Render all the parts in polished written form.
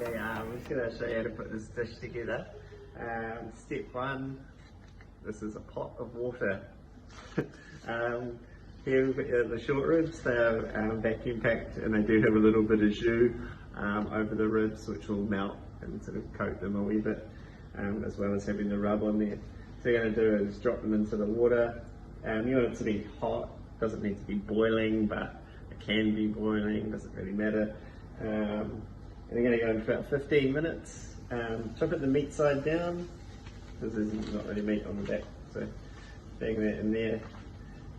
Okay, I'm just going to show you how to put this dish together. Step one, this is a pot of water. Here we've got the short ribs. They're vacuum packed and they do have a little bit of jus over the ribs, which will melt and sort of coat them a wee bit, as well as having the rub on there. So what you're going to do is drop them into the water. You want it to be hot, doesn't need to be boiling, but it can be boiling, doesn't really matter. And they're going to go in for about 15 minutes. Chop it the meat side down, because there's not really meat on the back, so bang that in there.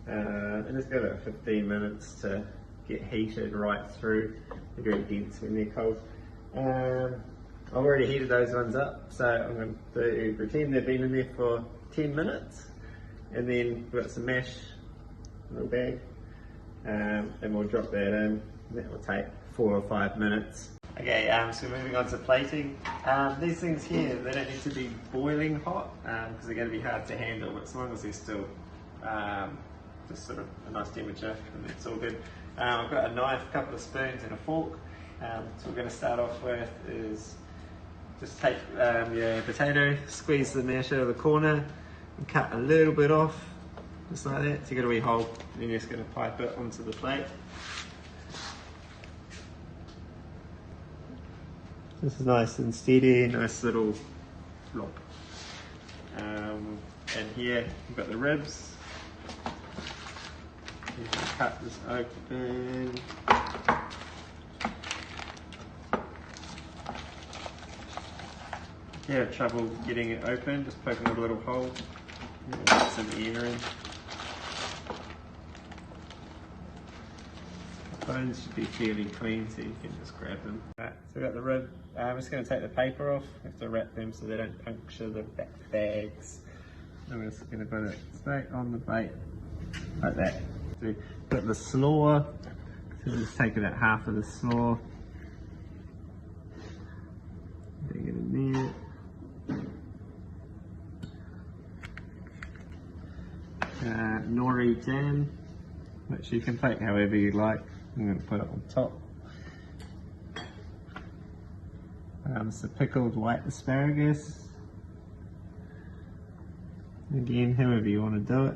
And just go about 15 minutes to get heated right through. They're very dense when they're cold. I've already heated those ones up, so I'm going to pretend they've been in there for 10 minutes. And then we've got some mash, a little bag, and we'll drop that in. That will take 4 or 5 minutes. Okay, so moving on to plating. These things here, they don't need to be boiling hot because they're going to be hard to handle, but as long as they're still just sort of a nice temperature, and that's all good. I've got a knife, a couple of spoons and a fork. So we're going to start off with is just take your potato, squeeze the mash out of the corner and cut a little bit off, just like that. So you got a wee hole, and then you're just going to pipe it onto the plate. This is nice and steady, nice little blob. And here we've got the ribs. You can cut this open. If you have trouble getting it open, just poke a little hole, get some air in. The bones should be fairly clean, so you can just grab them. Right, so we've got the rib. I'm just going to take the paper off. I have to wrap them so they don't puncture the bags. I'm just going to put it straight on the plate, like that. So we've got the slaw. So just take about half of the slaw. Bring it in there. Nori jam, which you can plate however you like. I'm going to put it on top. It's a pickled white asparagus. Again, however you want to do it.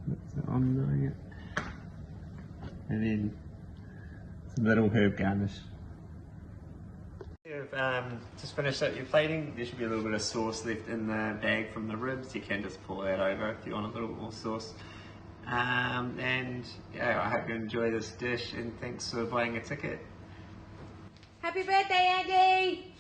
That's how I'm doing it. And then some little herb garnish. You've just finished up your plating. There should be a little bit of sauce left in the bag from the ribs. You can just pour that over if you want a little more sauce. And yeah, I hope you enjoy this dish, and thanks for buying a ticket. Happy birthday, Andy!